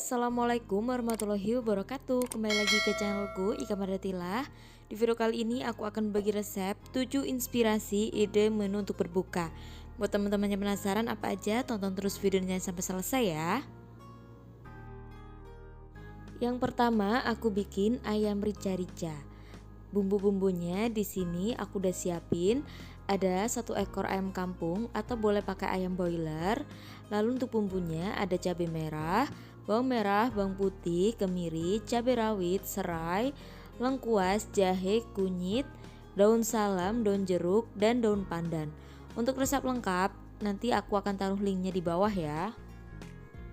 Assalamualaikum warahmatullahi wabarakatuh. Kembali lagi ke channelku Ika Mardatila. Di video kali ini aku akan bagi resep 7 inspirasi ide menu untuk berbuka. Buat teman-teman yang penasaran apa aja, tonton terus videonya sampai selesai ya. Yang pertama aku bikin ayam rica-rica. Bumbu-bumbunya di sini aku udah siapin. Ada 1 ekor ayam kampung atau boleh pakai ayam boiler. Lalu untuk bumbunya ada cabai merah, bawang putih, kemiri, cabai rawit, serai, lengkuas, jahe, kunyit, daun salam, daun jeruk, dan daun pandan. Untuk resep lengkap nanti aku akan taruh linknya di bawah ya.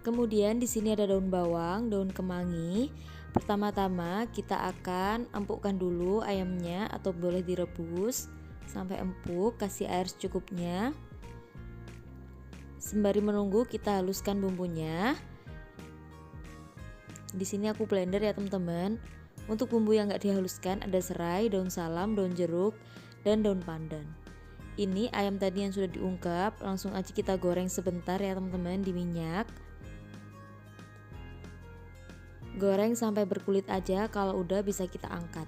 Kemudian di sini ada daun bawang, daun kemangi. Pertama-tama kita akan empukkan dulu ayamnya atau boleh direbus sampai empuk, kasih air secukupnya. Sembari menunggu kita haluskan bumbunya. Di sini aku blender ya teman-teman. Untuk bumbu yang nggak dihaluskan ada serai, daun salam, daun jeruk, dan daun pandan. Ini ayam tadi yang sudah diungkep, langsung aja kita goreng sebentar ya teman-teman di minyak. Goreng sampai berkulit aja, kalau udah bisa kita angkat.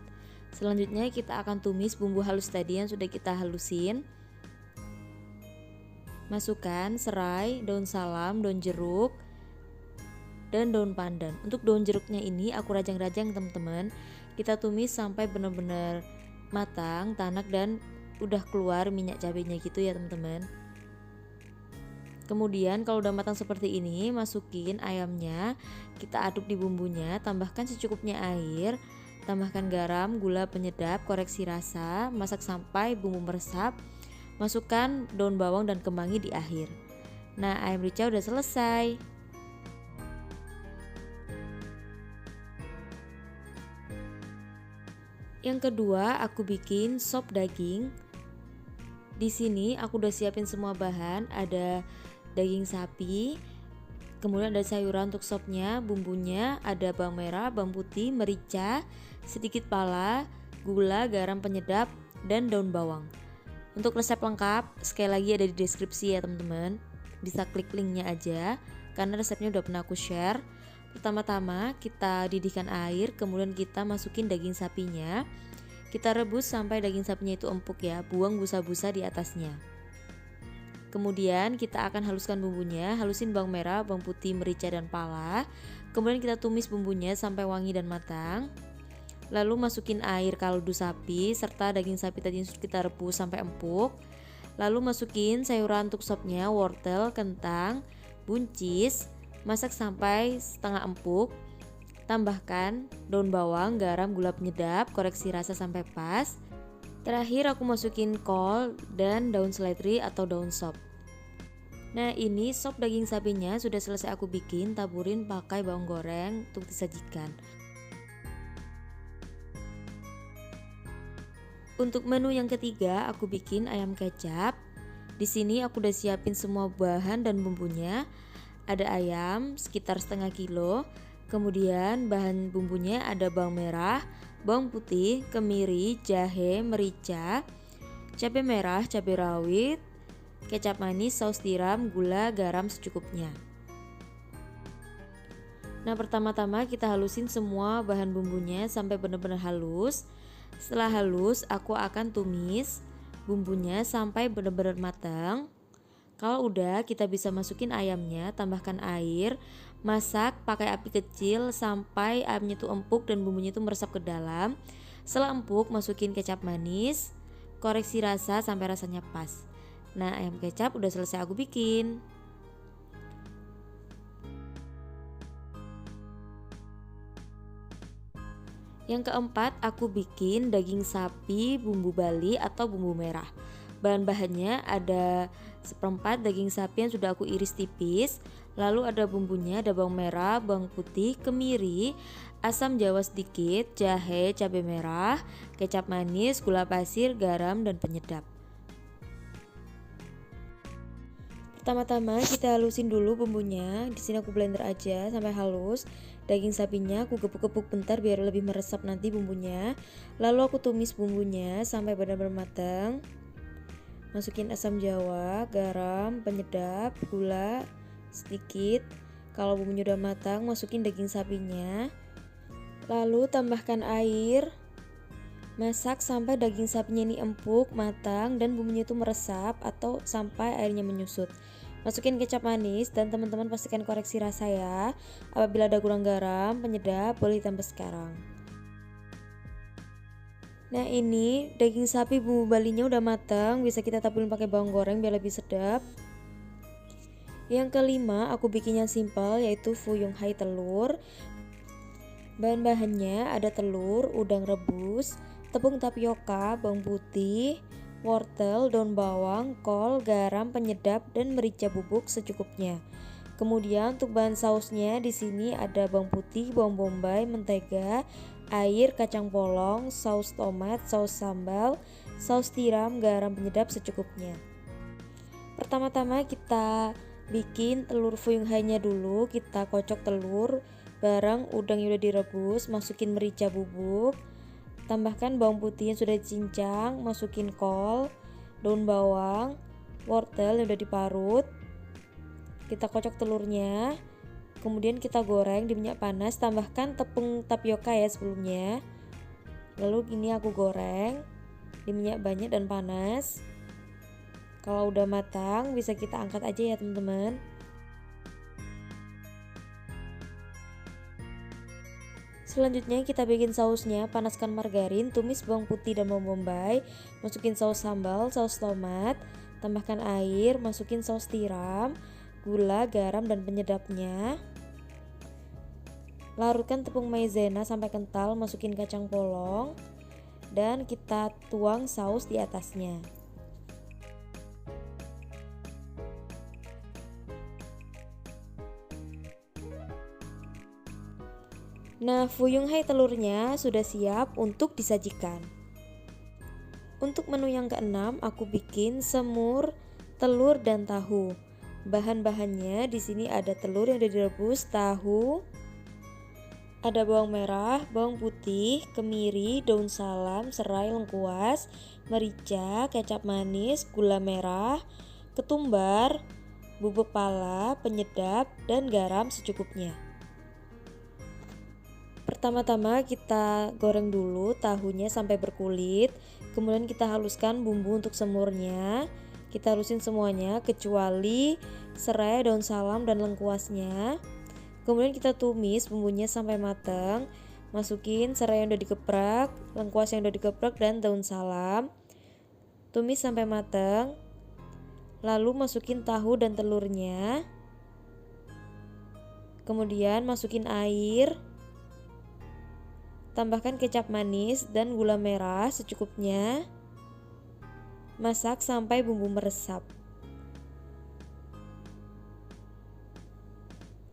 Selanjutnya kita akan tumis bumbu halus tadi yang sudah kita halusin. Masukkan serai, daun salam, daun jeruk, dan daun pandan. Untuk daun jeruknya ini aku rajang-rajang teman-teman. Kita tumis sampai benar-benar matang, tanak, dan udah keluar minyak cabenya gitu ya teman-teman. Kemudian kalau udah matang seperti ini, masukin ayamnya, kita aduk di bumbunya, tambahkan secukupnya air, tambahkan garam, gula penyedap, koreksi rasa, masak sampai bumbu meresap, masukkan daun bawang dan kemangi di akhir. Nah, ayam rica udah selesai. Yang kedua, aku bikin sop daging. Di sini aku udah siapin semua bahan, ada daging sapi, kemudian ada sayuran untuk sopnya, bumbunya ada bawang merah, bawang putih, merica, sedikit pala, gula, garam penyedap, dan daun bawang. Untuk resep lengkap sekali lagi ada di deskripsi ya teman-teman. Bisa klik linknya aja karena resepnya udah pernah aku share. Pertama-tama kita didihkan air, kemudian kita masukin daging sapinya. Kita rebus sampai daging sapinya itu empuk ya, buang busa-busa di atasnya. Kemudian kita akan haluskan bumbunya, halusin bawang merah, bawang putih, merica, dan pala. Kemudian kita tumis bumbunya sampai wangi dan matang. Lalu masukin air kaldu sapi serta daging sapi tadi yang sudah kita rebus sampai empuk. Lalu masukin sayuran untuk sopnya, wortel, kentang, buncis, masak sampai setengah empuk. Tambahkan daun bawang, garam, gula penyedap, koreksi rasa sampai pas. Terakhir aku masukin kol dan daun seledri atau daun sop. Nah, ini sop daging sapinya sudah selesai aku bikin, taburin pakai bawang goreng untuk disajikan. Untuk menu yang ketiga aku bikin ayam kecap. Di sini aku udah siapin semua bahan dan bumbunya. Ada ayam sekitar setengah kilo. Kemudian bahan bumbunya ada bawang merah, bawang putih, kemiri, jahe, merica, cabai merah, cabai rawit, kecap manis, saus tiram, gula, garam secukupnya. Nah, pertama-tama kita halusin semua bahan bumbunya sampai benar-benar halus. Setelah halus, aku akan tumis bumbunya sampai benar-benar matang. Kalau udah, kita bisa masukin ayamnya, tambahkan air, masak pakai api kecil sampai ayamnya itu empuk dan bumbunya itu meresap ke dalam. Setelah empuk, masukin kecap manis, koreksi rasa sampai rasanya pas. Nah, ayam kecap udah selesai aku bikin. Yang keempat, aku bikin daging sapi bumbu Bali atau bumbu merah. Bahan-bahannya ada seperempat daging sapi yang sudah aku iris tipis. Lalu ada bumbunya, ada bawang merah, bawang putih, kemiri, asam jawa sedikit, jahe, cabai merah, kecap manis, gula pasir, garam, dan penyedap. Pertama-tama kita halusin dulu bumbunya. Di sini aku blender aja sampai halus. Daging sapinya aku gepuk-gepuk bentar biar lebih meresap nanti bumbunya. Lalu aku tumis bumbunya sampai benar-benar matang. Masukin asam jawa, garam, penyedap, gula sedikit. Kalau bumbunya udah matang, masukin daging sapinya. Lalu tambahkan air. Masak sampai daging sapinya ini empuk, matang, dan bumbunya itu meresap atau sampai airnya menyusut. Masukin kecap manis dan teman-teman pastikan koreksi rasa ya. Apabila ada kurang garam, penyedap, boleh ditambah sekarang. Nah ini daging sapi bumbu balinya udah matang, bisa kita taburin pakai bawang goreng biar lebih sedap. Yang kelima aku bikin yang simple yaitu fuyung hai telur. Bahan-bahannya ada telur, udang rebus, tepung tapioka, bawang putih, wortel, daun bawang, kol, garam, penyedap, dan merica bubuk secukupnya. Kemudian untuk bahan sausnya di sini ada bawang putih, bawang bombay, mentega, air, kacang polong, saus tomat, saus sambal, saus tiram, garam, penyedap secukupnya. Pertama-tama kita bikin telur fuyung hai-nya dulu. Kita kocok telur bareng udang yang udah direbus, masukin merica bubuk, tambahkan bawang putih yang sudah dicincang, masukin kol, daun bawang, wortel yang udah diparut. Kita kocok telurnya, kemudian kita goreng di minyak panas, tambahkan tepung tapioka ya sebelumnya. Lalu ini aku goreng di minyak banyak dan panas. Kalau udah matang bisa kita angkat aja ya teman-teman. Selanjutnya kita bikin sausnya, panaskan margarin, tumis bawang putih dan bawang bombay, masukin saus sambal, saus tomat, tambahkan air, masukin saus tiram, gula, garam, dan penyedapnya. Larutkan tepung maizena sampai kental, masukin kacang polong, dan kita tuang saus di atasnya. Nah, fuyung hai telurnya sudah siap untuk disajikan. Untuk menu yang keenam, aku bikin semur, telur, dan tahu. Bahan-bahannya di sini ada telur yang udah direbus, tahu, ada bawang merah, bawang putih, kemiri, daun salam, serai, lengkuas, merica, kecap manis, gula merah, ketumbar, bubuk pala, penyedap, dan garam secukupnya. Pertama-tama kita goreng dulu tahunya sampai berkulit, kemudian kita haluskan bumbu untuk semurnya. Kita halusin semuanya kecuali serai, daun salam, dan lengkuasnya. Kemudian kita tumis bumbunya sampai matang. Masukin serai yang udah dikeprek, lengkuas yang udah dikeprek, dan daun salam. Tumis sampai matang. Lalu masukin tahu dan telurnya. Kemudian masukin air. Tambahkan kecap manis dan gula merah secukupnya. Masak sampai bumbu meresap.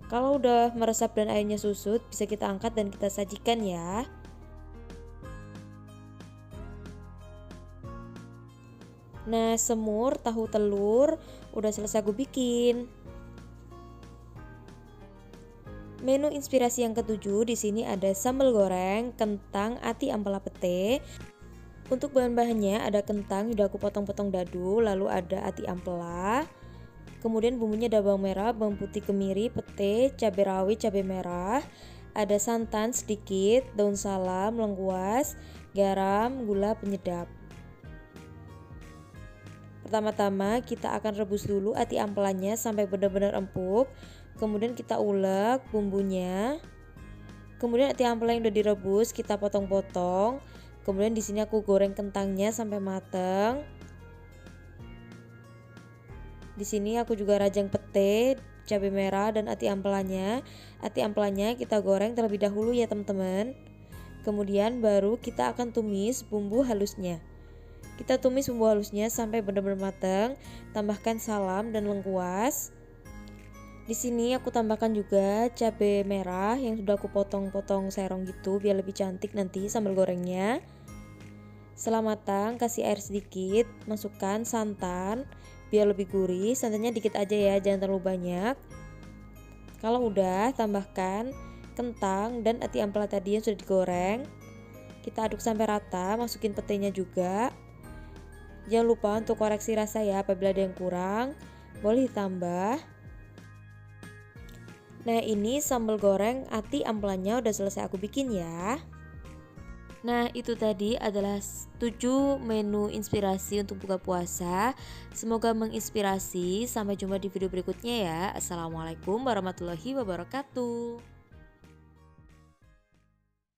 Kalau udah meresap dan airnya susut, bisa kita angkat dan kita sajikan ya. Nah, semur tahu telur udah selesai aku bikin. Menu inspirasi yang ketujuh di sini ada sambal goreng, kentang, ati ampela pete. Untuk bahan-bahannya ada kentang udah aku potong-potong dadu, lalu ada ati ampela. Kemudian bumbunya ada bawang merah, bawang putih, kemiri, pete, cabai rawit, cabai merah. Ada santan sedikit, daun salam, lengkuas, garam, gula, penyedap. Pertama-tama kita akan rebus dulu ati ampelanya sampai benar-benar empuk. Kemudian kita ulek bumbunya. Kemudian ati ampela yang udah direbus kita potong-potong. Kemudian di sini aku goreng kentangnya sampai mateng. Di sini aku juga rajang pete, cabai merah, dan ati ampelanya. Ati ampelanya kita goreng terlebih dahulu ya teman-teman. Kemudian baru kita akan tumis bumbu halusnya. Kita tumis bumbu halusnya sampai benar-benar matang. Tambahkan salam dan lengkuas. Di sini aku tambahkan juga cabai merah yang sudah aku potong-potong serong gitu biar lebih cantik nanti sambal gorengnya. Setelah matang, kasih air sedikit, masukkan santan biar lebih gurih. Santannya dikit aja ya, jangan terlalu banyak. Kalau udah, tambahkan kentang dan ati ampela tadi yang sudah digoreng. Kita aduk sampai rata, masukin petenya juga. Jangan lupa untuk koreksi rasa ya, apabila ada yang kurang boleh ditambah. Nah, ini sambal goreng ati ampelanya udah selesai aku bikin ya. Nah, itu tadi adalah 7 menu inspirasi untuk buka puasa. Semoga menginspirasi. Sampai jumpa di video berikutnya ya. Assalamualaikum warahmatullahi wabarakatuh.